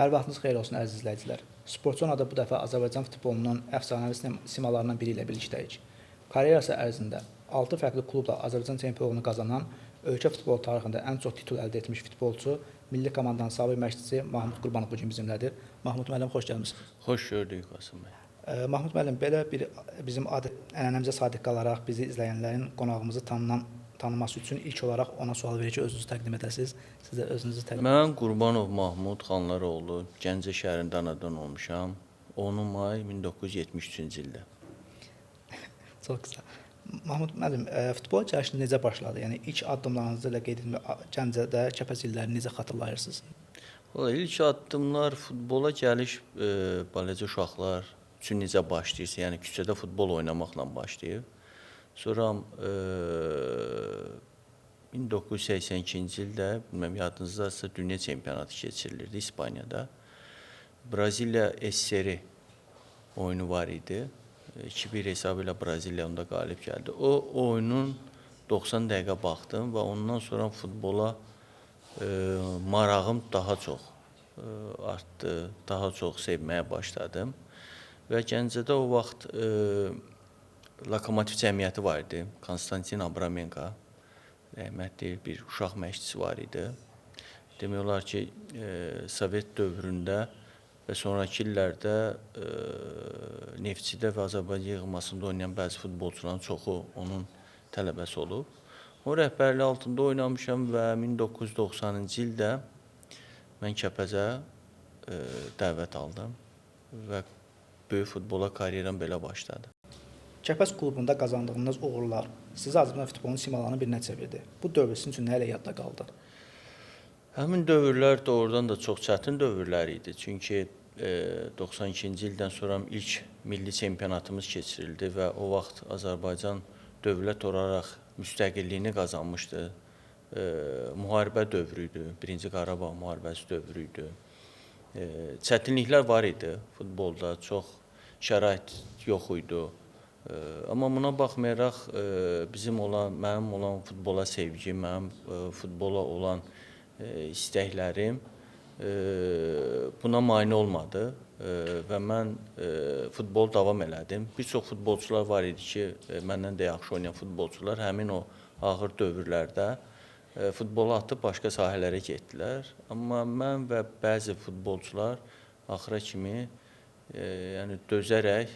Hər vaxtınız xeyir olsun əziz izləyicilər. Sportçu Onada bu dəfə Azərbaycan futbolunun əfsanəvi simalarından biri ilə birlikdəyik. Karyerası ərzində 6 fərqli klubla Azərbaycan çempionluğunu qazanan, ölkə futbolu tarixində ən çox titul əldə etmiş futbolçu, milli komandanın sabiq məşqçisi Mahmud Qurbanov bu gün bizimlədir. Mahmud müəllim, xoş gəlmisiniz. Xoş gördük Qasım bəy. Mahmud müəllim, belə bir bizim ənənəmizə sadiq qalaraq bizi izləyənlərin qonağımızı tanıması üçün ilk olaraq ona sual verir ki, özünüzü təqdim edəsiniz. Siz də özünüzü təqdim edin. Mən Qurbanov Mahmud Xanlaroğlu, Gəncə şəhərində anadan olmuşam. 10 may 1973-cü ildə. Çox qısa. Mahmud müəllim, futbol gəlişiniz necə başladı? Yəni ilk addımlarınızı ilə qeyd edin, Gəncədə Kəpəz illərini necə xatırlayırsınız? İlk addımlar futbola gəliş balaca uşaqlar üçün necə başlayırsa, yəni küçədə futbol oynamaqla başlayıb. Sonra 1982-ci ildə, bilməm yadınızdadırsa, dünya çempionatı keçirilirdi İspaniyada. Braziliya SSR oyunu var idi. 2-1 hesabı ilə Braziliya onda qalib gəldi. O oyunun 90 dəqiqə baxdım və ondan sonra futbola marağım daha çox artdı, daha çox sevməyə başladım. Və Gəncədə o vaxt Lokomotiv cəmiyyəti var idi. Konstantin Abramenko, rəhmətli bir uşaq məşqçisi var idi. Demək olar ki, Sovet dövründə və sonraki illərdə Neftçidə və Azərbaycan yığmasında oynayan bəzi futbolçuların çoxu onun tələbəsi olub. O rəhbərliyi altında oynamışam və 1990-cı ildə mən Kəpəzə dəvət aldım və böyük futbola karyeram belə başladı. Kəpəz klubunda qazandığınız uğurlar sizi Azərbaycan futbolunun simalarına birinə çevirdi. Bu dövr sizin üçün nə ilə yadda qaldı? Həmin dövrlər doğrudan da çox çətin dövrlər idi. Çünki 92-ci ildən sonra ilk milli çempionatımız keçirildi və o vaxt Azərbaycan dövlət olaraq müstəqilliyini qazanmışdı. Müharibə dövrü idi, Birinci Qarabağ müharibəsi dövrü idi. Çətinliklər var idi futbolda, çox şərait yox idi. Amma buna baxmayaraq mənim olan futbola sevgim, mənim futbola olan istəklərim buna mane olmadı və mən futbolu davam elədim. Bir çox futbolçular var idi ki, məndən də yaxşı oynayan futbolçular həmin o ağır dövrlərdə futbolu atıb başqa sahələrə getdilər. Amma mən və bəzi futbolçular axıra kimi dözərək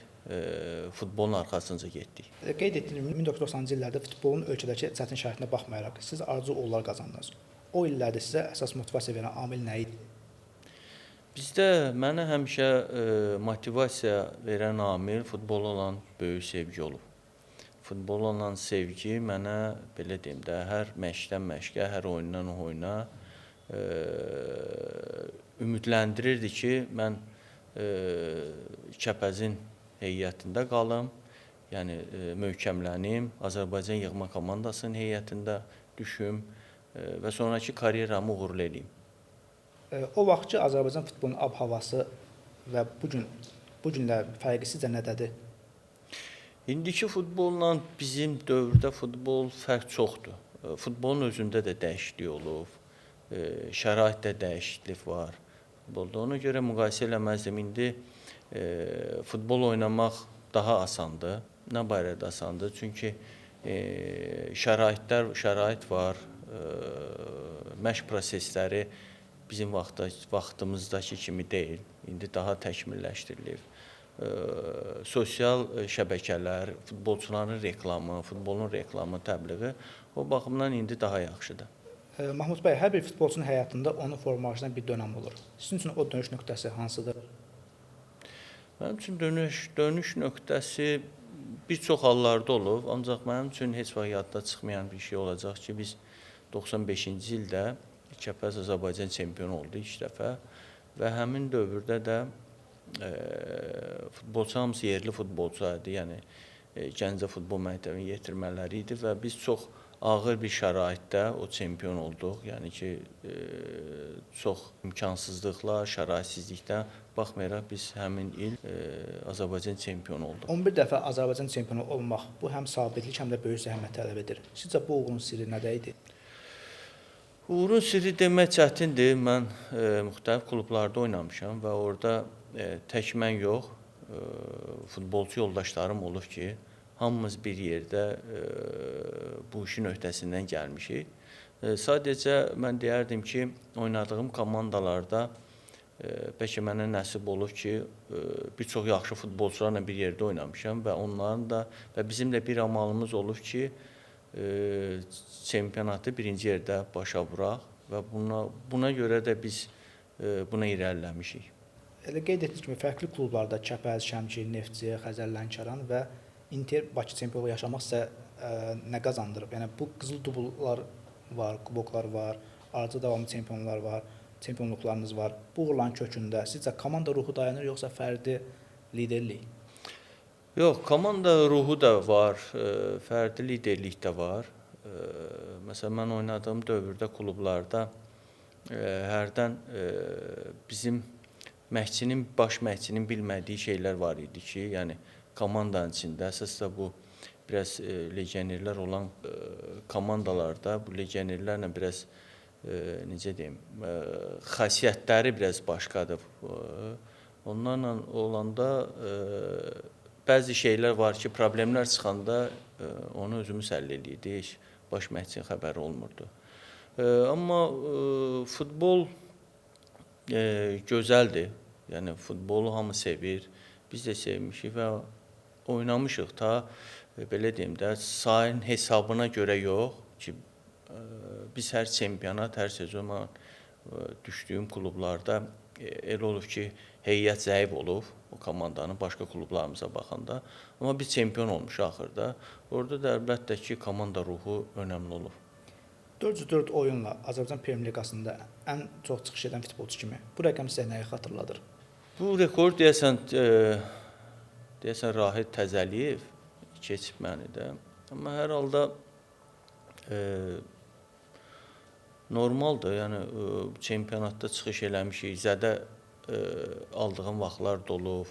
futbolun arxasınca getdik. Qeyd etdiyim 1990-cı illərdə futbolun ölkədəki çətin şəraitinə baxmayaraq siz arzu uğurlar qazandınız. O illərdə sizə əsas motivasiya verən amil nə idi? Bizdə mənə həmişə motivasiya verən amil futbola olan böyük sevgi olub. Futbola olan sevgi mənə, belə deyim də, hər məşqdən məşqə, hər oyundan oyuna ümidləndirirdi ki, mən Kəpəzin heyətində qalım, yəni möhkəmlənim, Azərbaycan yığma komandasının heyətində düşüm və sonraki karyeramı uğurlu edeyim. O vaxtki Azərbaycan futbolunun ab-havası və bu günlər fərqi sizcə nədədir? İndiki futbolla bizim dövrdə futbol fərq çoxdur. Futbolun özündə də dəyişiklik olub, şəraitdə dəyişiklik var futbolda. Ona görə müqayisə eləməzdim. İndi futbol oynamaq daha asandır. Nə barədə asandır? Çünki şərait var, məşq prosesləri bizim vaxtımızdakı kimi deyil. İndi daha təkmilləşdirilib. Sosial şəbəkələr, futbolçuların reklamı, futbolun reklamı, təbliği o baxımdan indi daha yaxşıdır. Mahmud bəy, hər bir futbolçunun həyatında onun formalaşan bir dönəm olur. Sizin üçün o dönüş nöqtəsi hansıdır? Mənim üçün dönüş nöqtəsi bir çox hallarda olub, ancaq mənim üçün heç vaxt yadda çıxmayan bir şey olacaq ki, biz 95-ci ildə Kəpəz Azərbaycan çempionu oldu ilk dəfə və həmin dövrdə də futbolçu hamısı yerli futbolçulardı, yəni Gəncə futbol məktəbini yetirmələri idi və biz çox ağır bir şəraitdə o çempion olduq. Yəni ki, çox imkansızlıqlar, şəraitsizlikdən baxmayaraq biz həmin il Azərbaycan çempionu olduq. 11 dəfə Azərbaycan çempionu olmaq bu həm sabitlik, həm də böyük zəhmət tələb edir. Sizcə bu uğurun sirri nədə idi? Uğurun sirri demək çətindir. Mən müxtəlif klublarda oynamışam və orada tək mən yox, futbolçu yoldaşlarım olub ki, hamımız bir yerdə bu işin öhdəsindən gəlmişik. Sadəcə mən deyərdim ki, oynadığım komandalarda bəlkə mənə nəsib olub ki, bir çox yaxşı futbolçularla bir yerdə oynamışam və onların da və bizim də bir amalımız olub ki, çempionatı birinci yerdə başa vuraq və buna görə də biz buna irəliləmişik. Elə qeyd etdiyiniz kimi fərqli klublarda Kəpəz, Şəmkir, Neftçi, Xəzər, Lənkəran və Inter Bakı çempionluğu yaşamaq sizə nə qazandırıb? Yəni bu qızıl dubullar var, kuboklar var, ardıcıl davamlı çempionlar var, çempionluqlarınız var. Bu uğurların kökündə sizcə komanda ruhu dayanır yoxsa fərdi liderlik? Yox, komanda ruhu da var, fərdi liderlik də var. Məsələn, mən oynadığım dövrdə klublarda hərdən bizim məşqçinin, baş məşqçinin bilmədiyi şeylər var idi ki, yəni komandanın içində, əsasda bu biraz legionerlər olan komandalarda bu legionerlərlə biraz necə deyim, xasiyyətləri biraz başqadır. Onlarla olanda bəzi şeylər var ki, problemlər çıxanda onu özümüz həll edirdik, baş məşqçinin xəbəri olmurdu. Amma futbol gözəldir. Yəni futbolu hamı sevir. Biz də sevmişik və oynamışıq ta belə deyim də, sayın hesabına görə yox ki, biz hər çempionat, hər sezon düşdüyüm klublarda elə olub ki, heyət zəif olub o komandanın başqa klublarımıza baxanda. Amma biz çempion olmuşuq axırda. Orada da əlbəttə ki, komanda ruhu önəmli olub. 404 oyunla Azərbaycan Premyer Liqasında ən çox çıxış edən futbolçu kimi. Bu rəqəm sizə nəyi xatırladır? Bu rekord deyəsən Rahid Təzəliyev keçib məni də. Amma hər halda normaldır. Yəni çempionatda çıxış eləmişik. Zədə aldığım vaxtlar da olub.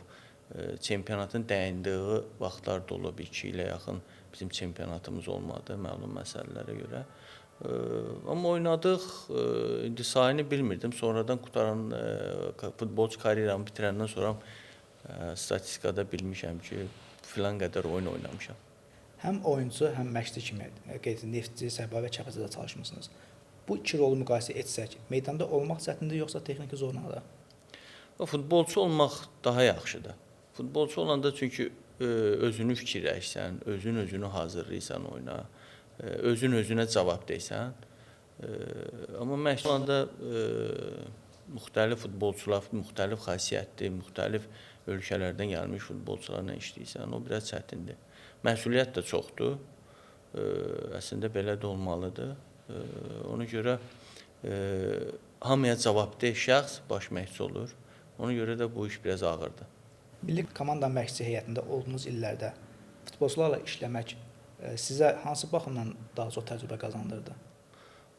Çempionatın dəyindiyi vaxtlar da olub. 2 ilə yaxın bizim çempionatımız olmadı məlum məsələlərə görə. Amma oynadıq, indi sayını bilmirdim. Sonradan qutaran futbolçu karyeramı bitirəndən sonra statistikada bilmişəm ki, filan qədər oyun oynamışam. Həm oyuncu, həm məşqçi kimi Neftçi, Səba və Kəpəzdə çalışmısınız. Bu iki rolu müqayisə etsək, meydanda olmaq çətindir yoxsa texniki zorluqdur? Futbolçu olmaq daha yaxşıdır. Futbolçu olanda çünki özünü fikirləşsən, özünü hazırlayırsan oyuna, özünə cavab deyirsən. Amma məşq olanda müxtəlif futbolçular, müxtəlif xasiyyətli, müxtəlif ölkələrdən gəlmiş futbolçularla işləyirsən, o biraz çətindir. Məsuliyyət də çoxdur. Əslində belə də olmalıdır. Ona görə hamıya cavabdeh şəxs baş məşqçi olur. Ona görə də bu iş biraz ağırdır. Milli komanda məşqçi heyətində olduğunuz illərdə futbolçularla işləmək sizə hansı baxımdan daha çox təcrübə qazandırdı?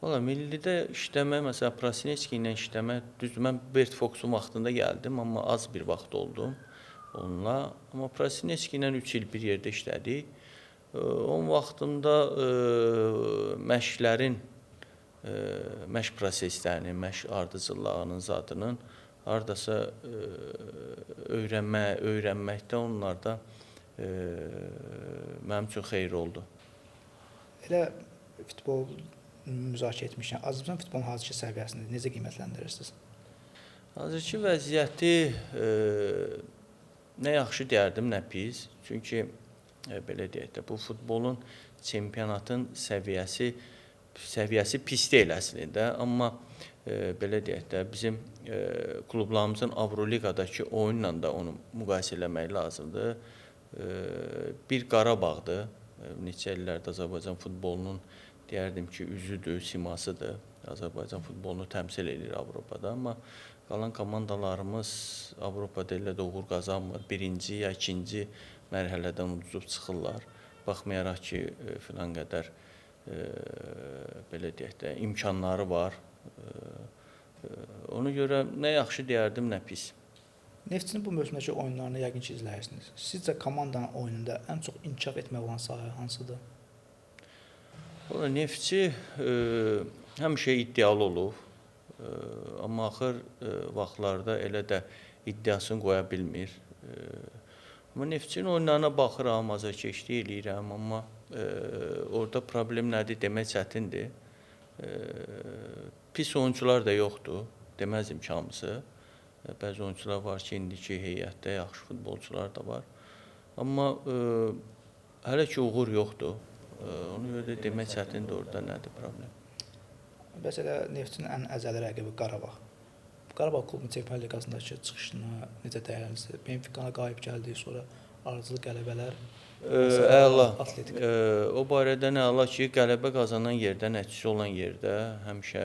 Valla millidə işləmək, məsələn, Prasinecki ilə işləmək, düzdür, mən Bert Foxun vaxtında gəldim, amma az bir vaxt oldum onunla. Amma Prasinecki ilə 3 il bir yerdə işlədik. Onun vaxtında məşqlərin, məşq proseslərinin, məşq ardıcıllığının zadının hardasa öyrənməkdə onlarda mənim üçün xeyir oldu. Elə futbol müzakirə etmişkən, Azərbaycan futbolunun hazırki səviyyəsini necə qiymətləndirirsiniz? Hazırki vəziyyəti nə yaxşı deyərdim, nə pis. Çünki belə deyək də, bu futbolun çempionatın səviyyəsi pis deyil əslində, amma belə deyək də, bizim klublarımızın Avroliqadakı oyunla da onu müqayisə eləmək lazımdır. Bir Qarabağdır, neçə illərdə Azərbaycan futbolunun deyərdim ki, üzüdür, simasıdır. Azərbaycan futbolunu təmsil edir Avropada, amma qalan komandalarımız Avropada elə də uğur qazanmır. Birinci ya ikinci mərhələdən uduzub çıxırlar. Baxmayaraq ki, filan qədər belə deyək də, imkanları var. Ona görə nə yaxşı deyərdim, nə pis. Neftçinin bu mövsümdəki oyunlarını yəqin ki, izləyirsiniz. Sizcə komandanın oyununda ən çox inkişaf etmək olan sahə hansıdır? Neftçi həmişə iddialı olub. Amma axır vaxtlarda elə də iddiasını qoya bilmir. Amma Neftçinin oyunlarına baxıram, azarkeşlik eləyirəm, amma orada problem nədir demək çətindir. Pis oyunçular da yoxdur, deməzdim ki hamısı. Bəzi oyunçular var ki, indiki heyətdə yaxşı futbolçular da var. Amma hələ ki uğur yoxdur. Ona görə də demək çətindir orada nədir problem. Bəs elə Neftçinin ən əzəli rəqibi Qarabağ. Qarabağ klubunun Çempionlar Liqasındakı çıxışını necə dəyərlənirsiniz? Benfica-na qalib gəldi, sonra ardıcıl qələbələr. Əla. Atletik. O barədə nə əla ki, qələbə qazanan yerdə, nəticə olan yerdə həmişə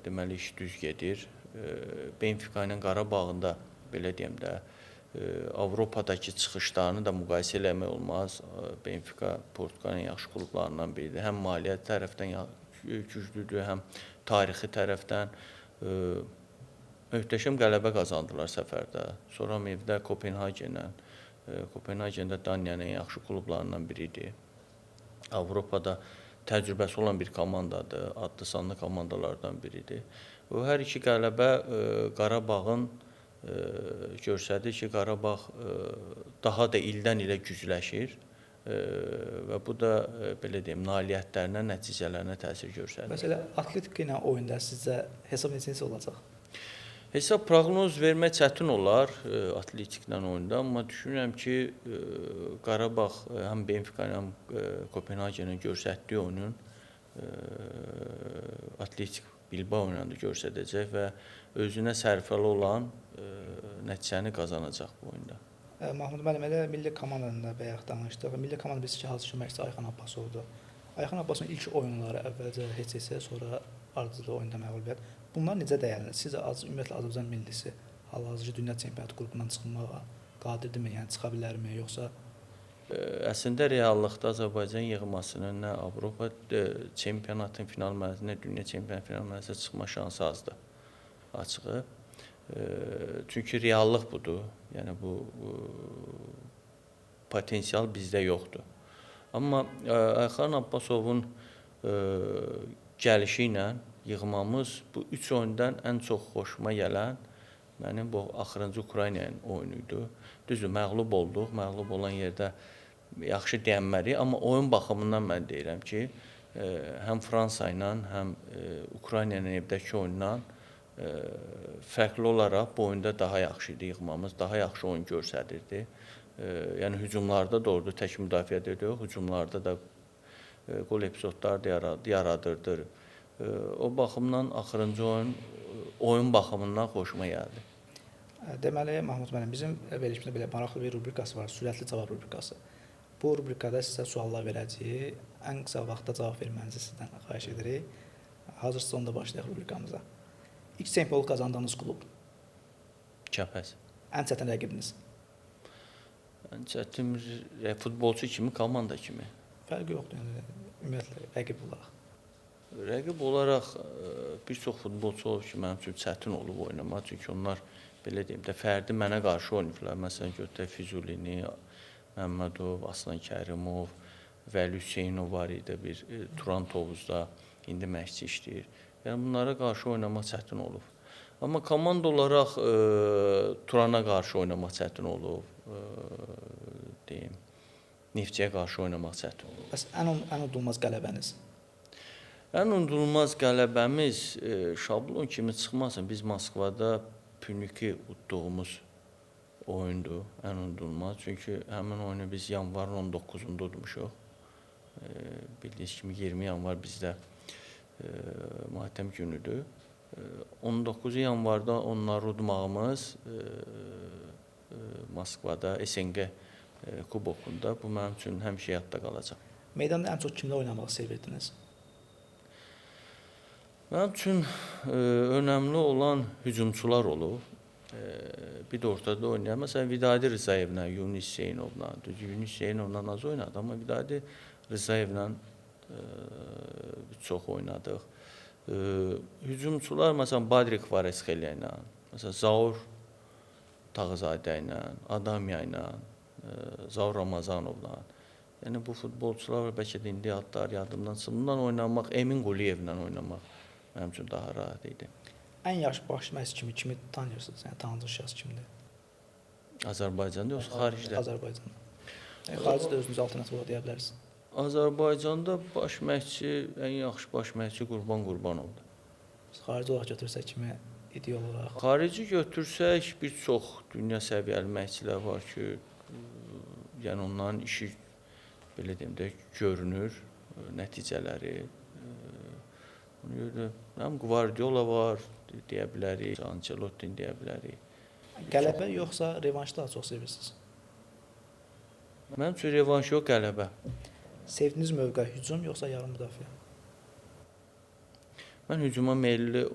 deməli iş düz gedir. Benfica ilə Qarabağın da belə deyim də Avropadakı çıxışlarını da müqayisə eləmək olmaz. Benfica Portuqaliyanın yaxşı klublarından biridir. Həm maliyyət tərəfdən güclüdür, həm tarixi tərəfdən möhtəşəm qələbə qazandılar səfərdə. Sonra evdə Kopenhagendə Daniyanın ən yaxşı klublarından biridir. Avropada təcrübəsi olan bir komandadır, adlı sanlı komandalardan biridir. O hər iki qələbə Qarabağın göstərdi ki, Qarabağ daha da ildən ilə gücləşir və bu da belə deyim, nailiyyətlərinə, nəticələrinə təsir göstərir. Məsələn, Atletik ilə oyunda sizcə hesab necə olacaq? Hesab proqnoz vermək çətin olar Atletiklə oyunda, amma düşünürəm ki, Qarabağ həm Benfica həm Kopenhagenin göstərdiyi oyunun Atletik Bilbao ilə də göstərəcək və özünə sərfəli olan nəticəni qazanacaq bu oyunda. Mahmud müəllim, elə milli komandanın da bayaq danışdıq. Milli komanda bilirsiz ki, hazırki məşqçi Ayxan Abbasovdur. Ayxan Abbasovun ilk oyunları əvvəlcə heç isə, sonra ardıcıl oyunda məğlubiyyət. Bunlar necə dəyərlənir? Sizcə ümumiyyətlə Azərbaycan millisi hal-hazırki dünya çempionatı qrupundan çıxmağa qadirdirmi? Yəni çıxa bilərmi, yoxsa Əslində reallıqda Azərbaycan yığmasının nə Avropa çempionatının final mərhələsinə, nə dünya çempionatı final mərhələsinə çıxma şansı azdır. Açığı. Çünki reallıq budur. Yəni bu potensial bizdə yoxdur. Amma Ayxan Abbasovun gəlişi ilə yığmamız bu 3 oyundan ən çox xoşuma gələn mənim bu axırıncı Ukraynanın oyunuydu. Düzdür, məğlub olduq. Məğlub olan yerdə yaxşı deyənmərik, amma oyun baxımından mən deyirəm ki, həm Fransa ilə, həm Ukraynanın evdəki oyundan fərqli olaraq bu oyunda daha yaxşı idi yığmamız, daha yaxşı oyun göstərirdi. Yəni hücumlarda doğrudur, tək müdafiədə yox, hücumlarda da qol epizodları da yaradırdı. O baxımdan axırıncı oyun baxımından xoşuma gəldi. Deməli, Mahmud müəllim, bizim verilişimizdə belə maraqlı bir rubrikası var, sürətli cavab rubrikası. Bu rubrikada sizə suallar verəcəyik. Ən qısa vaxtda cavab vermənizi sizdən xahiş edirik. Hazırsınız, onda başlayaq rubrikamıza. İlk çempionluq qazandığınız klub? Kəpəz. Ən çətin rəqibiniz? Ən çətin futbolçu kimi, komanda kimi. Fərqi yoxdur, yəni ümumiyyətlə rəqib olaraq. Rəqib olaraq bir çox futbolçu olub ki, mənim üçün çətin olub oynamaq. Çünki onlar, belə deyim də, fərdi mənə qarşı oynayıblar. Məsələn, götürək Füzulini, Məmmədov, Aslan Kərimov, Vəli Hüseynov var idi, bir Turan Tovuzda indi məşqçi işləyir. Yəni bunlara qarşı oynamaq çətin olub. Amma komanda olaraq Turana qarşı oynamaq çətin olub. Deyim, Neftçiyə qarşı oynamaq çətin olub. Bəs ən unudulmaz qələbəniz? Ən unudulmaz qələbəmiz şablon kimi çıxmasın. Biz Moskvada Püniki utduğumuz oyundur, ən unudulmaz. Çünki həmin oyunu biz yanvarın 19-unda udmuşuq. Bildiyiniz kimi 20 yanvar bizdə matəm günüdür. 19 yanvarda onları udmağımız Moskvada SNG kubokunda bu mənim üçün həmişə yadda qalacaq. Meydanda ən çox kimlə oynamaq sevirdiniz? Mənim üçün önəmli olan hücumçular olub. Bir də ortada oynayan, məsələn, Vidadi Rzayevlə, Yunis Hüseynovla, Yunis Hüseynovla az oynadı, amma Vidadi Rzayevlə çox oynadıq. Hücumçular, məsələn, Badrik Varesxelya ilə, məsələn, Zaur Tağızadə ilə, Adamya ilə, Zaur Ramazanovla. Yəni, bu futbolçular bəlkə də indi adlar yadımdan çıxır. Bundan oynamaq, Emin Quliyevlə oynamaq mənim üçün daha rahat idi. Ən yaxşı baş məşqçi kimi tanıyırsınız? Yəni tanıdığınız şəxs kimdir? Azərbaycanda yoxsa xaricdə? Azərbaycanda. Yəni xaricdə özünüz alternativ olaraq deyə bilərsiniz. Azərbaycanda baş məşqçi, ən yaxşı baş məşqçi Qurban Qurbanovdur. Xarici olaraq götürsək kimi ideal olaraq. Xarici götürsək, bir çox dünya səviyyəli məşqçilər var ki, yəni onların işi belə deyim də görünür, nəticələri. Ona görə həm Guardiola var, deyə bilərik, Ancelotti deyə bilərik. Qələbə yoxsa revanşı daha çox sevirsiniz? Mənim üçün revanş yox, qələbə. Sevdiyiniz mövqe hücum yoxsa yarım müdafiə? Mən hücuma meyilli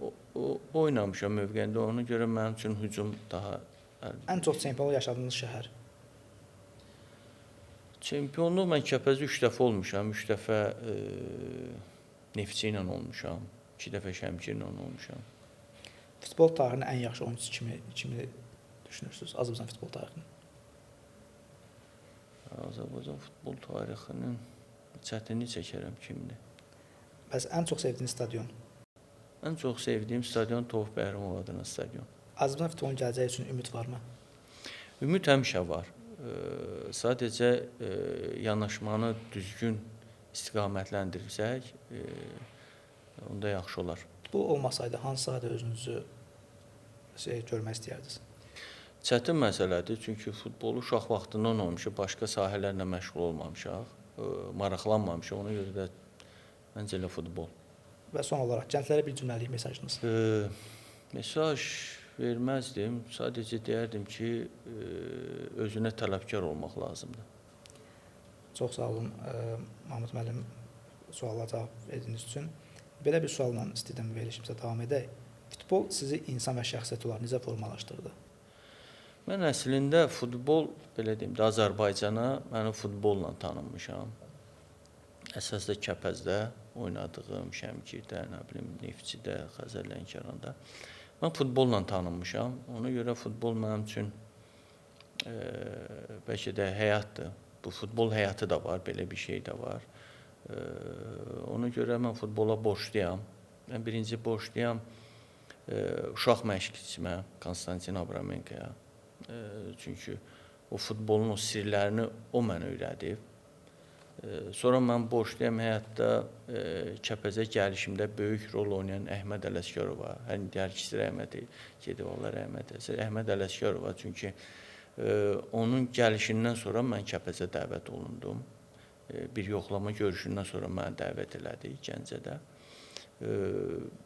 oynamışam mövqeyində, ona görə mənim üçün hücum daha Ən çox çempionluq yaşadığınız şəhər? Çempionluq mən Kəpəzdə 3 dəfə olmuşam. 3 dəfə Neftçi ilə olmuşam. 2 dəfə Şəmkirlə olmuşam. Futbol tarixinin ən yaxşı oyunçusu kimi düşünürsünüz Azərbaycan futbol tarixinin? Azərbaycan futbol tarixinin çətinlik çəkərəm kimdir? Bəs ən çox sevdiyiniz stadion? Ən çox sevdiyim stadion Tofiq Bəhramov adına stadion. Azərbaycan futbolunun gələcəyi üçün ümid varmı? Ümid həmişə var. Sadəcə yanaşmanı düzgün istiqamətləndirsək, onda yaxşı olar. Bu olmasaydı hansı sahədə özünüzü görmək istəyərdiniz? Çətin məsələdir, çünki futbolu uşaq vaxtından olmuşuq, başqa sahələrlə məşğul olmamışıq, maraqlanmamışıq, ona görə də məncə elə futbol. Və son olaraq gənclərə bir cümləlik mesajınız? Mesaj verməzdim, sadəcə deyərdim ki, özünə tələbkar olmaq lazımdır. Çox sağ olun, Mahmud müəllim, suallara cavab verdiyiniz üçün. Belə bir sualla istəyirəm verilişimizə davam edək. Futbol sizi insan və şəxsiyyət olaraq necə formalaşdırdı? Mən əslində futbol, belə deyim də, Azərbaycana məni futbolla tanınmışam. Əsas da Kəpəzdə oynadığım, Şəmkirdə, nə bilim, Neftçidə, Xəzər Lənkəranda. Mən futbolla tanınmışam. Ona görə futbol mənim üçün bəlkə də həyatdır. Bu futbol həyatı da var, belə bir şey də var. Ona görə mən futbola borcluyam. Mən birinci borcluyam uşaq məşqçimə, Konstantin Abramenkoya. Çünki o futbolun o sirlərini o mənə öyrədib. Sonra mən borcluyam həyatda Kəpəzə gəlişimdə böyük rol oynayan Əhməd Ələsgərova. Hər ikisi rəhmət gedib, Allah rəhmət etsin. Əhməd Ələsgərova, çünki onun gəlişindən sonra mən Kəpəzə dəvət olundum. Bir yoxlama görüşündən sonra mənə dəvət elədi Gəncədə.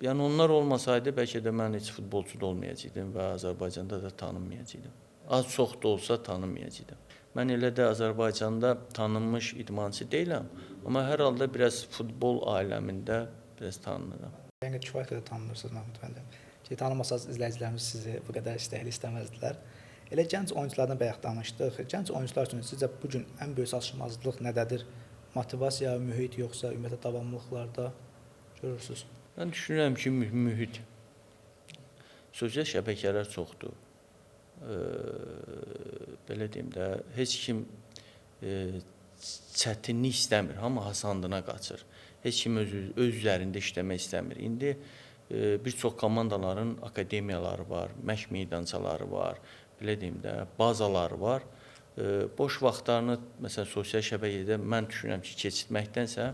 Yəni onlar olmasaydı, bəlkə də mən heç futbolçu da olmayacaqdım və Azərbaycanda da tanınmayacaqdım. Az çox da olsa tanınmayacaqdım. Mən elə də Azərbaycanda tanınmış idmançı deyiləm, amma hər halda biraz futbol aləmində biraz tanınıram. Yəni kifayət qədər tanınırsınız Mahmud müəllim. Ki tanımasanız izləyicilərimiz sizi bu qədər istəkli istəməzdilər. Elə gənc oyunçulardan bayaq danışdıq. Gənc oyunçular üçün sizcə bu gün ən böyük çatışmazlıq nədədir? Motivasiya, mühit yoxsa ümumiyyətlə davamlılıqlarda görürsünüz? Mən düşünürəm ki, mühit. Sosial şəbəkələr çoxdur. Belə deyim də, heç kim çətinlik istəmir, hamı hasandına qaçır. Heç kim öz üzərində işləmək istəmir. İndi bir çox komandaların akademiyaları var, məşq meydançaları var, belə deyim də, bazaları var. Boş vaxtlarını, məsələn, sosial şəbəkədə mən düşünürəm ki, keçirtməkdənsə,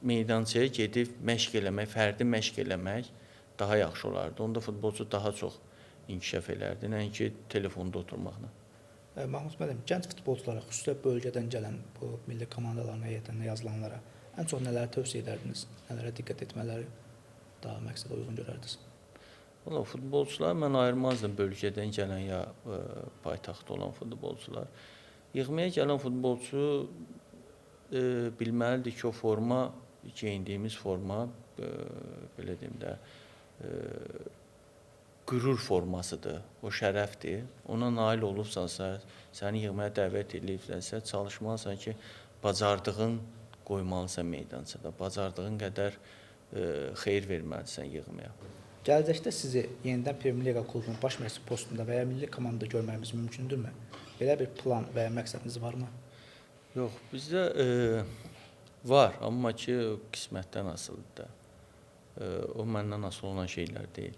meydançaya gedib məşq eləmək, fərdi məşq eləmək daha yaxşı olardı. Onda futbolçu daha çox inkişaf elərdi, nəinki telefonda oturmaqla. Mahmud müəllim, gənc futbolçulara, xüsusilə bölgədən gələn bu milli komandaların heyətinə yazılanlara ən çox nələri tövsiyə edərdiniz? Nələrə diqqət etmələri daha məqsədə uyğun görərdiniz? Valla futbolçular mən ayırmazdım bölgədən gələn ya paytaxtda olan futbolçular. Yığmaya gələn futbolçu bilməlidir ki, o forma, geyindiyimiz forma, belə deyim də, qürur formasıdır, o şərəfdir. Ona nail olubsansa, səni yığmaya dəvət edilibsənsə, çalışmalısan ki, bacardığın qoymalısan meydançada, bacardığın qədər xeyir verməlisən yığmaya. Gələcəkdə sizi yenidən Premyer Liqa klubunun baş məşqçi postunda və ya milli komandada görməyimiz mümkündürmü? Belə bir plan və ya məqsədiniz varmı? Yox, bizdə var, amma ki, qismətdən asılıdır da. O məndən asılı olan şeylər deyil.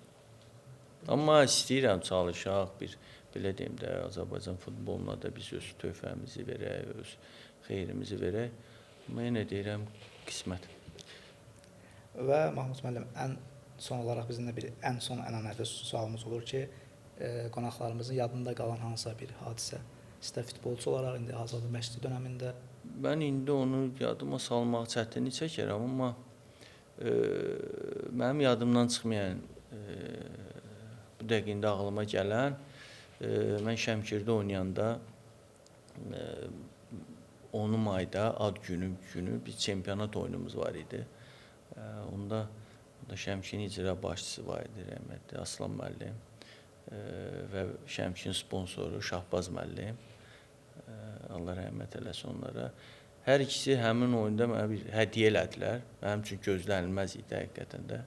Amma istəyirəm çalışaq, bir belə deyim də, Azərbaycan futboluna da biz öz töhfəmizi verək, öz xeyrimizi verək. Amma yenə deyirəm, qismət. Və Mahmud müəllim, ən son olaraq bizim də bir ən son ənənəvi sualımız olur ki, qonaqlarımızın yadında qalan hansısa bir hadisə, sizdə futbolçu olaraq indi hazırda məşqçi dönəmində. Mən indi onu yadıma salmaq çətinlik çəkirəm, amma mənim yadımdan çıxmayan, bu dəqiqə indi ağlıma gələn, mən Şəmkirdə oynayanda 10 mayda ad günü bir çempionat oyunumuz var idi. Onda Şəmkirin icra başçısı var idi, rəhmətli Aslan müəllim və Şəmkirin sponsoru Şahbaz müəllim. Allah rəhmət eləsin onlara. Hər ikisi həmin oyunda mənə bir hədiyyə elədilər. Mənim üçün gözlənilməz idi həqiqətən də.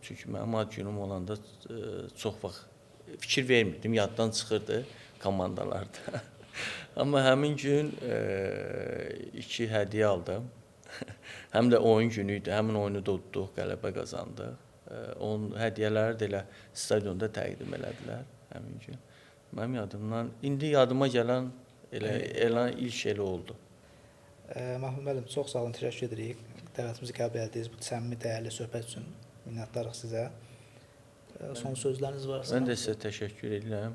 Çünki mənim ad günüm olanda çox vaxt fikir vermirdim, yaddan çıxırdı komandalarda. Amma həmin gün 2 hədiyyə aldım. Həm də oyun günü idi, həmin oyunu da udduq, qələbə qazandıq. Onun hədiyyələri də elə stadionda təqdim elədilər həmin gün. Mənim yadımdan, indi yadıma gələn ilk elə oldu. Mahmud müəllim, çox sağ olun, təşəkkür edirik. Dəvətimizi qəbul etdiniz, bu səmimi, dəyərli söhbət üçün minnətdarıq sizə. Son sözləriniz varsa? Mən də sizə təşəkkür edirəm.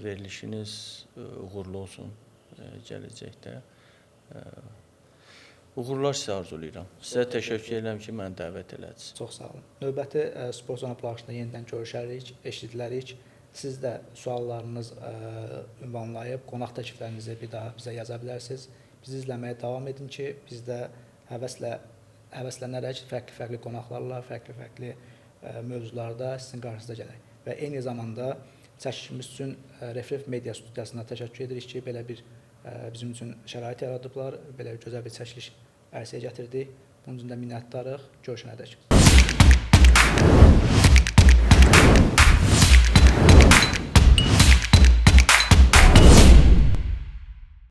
Verilişiniz uğurlu olsun gələcəkdə. Uğurlar sizə arzulayıram. Sizə təşəkkür edirəm ki, məni dəvət elədiniz. Çox sağ olun. Növbəti Sport Zona buraxılışında yenidən görüşərik, eşidilərik. Siz də suallarınız ünvanlayıb, qonaq təkliflərinizi bir daha bizə yaza bilərsiniz. Bizi izləməyə davam edin ki, biz də həvəslənərək fərqli qonaqlarla, fərqli mövzularda sizin qarşınıza gələk. Və eyni zamanda çəkilişimiz üçün Refref Media Studiyasına təşəkkür edirik ki, belə bir bizim üçün şərait yaradıblar, belə gözəl bir çəkiliş ərsəyə gətirdik. Bunun üçün də minnətdarıq. Görüşənədək.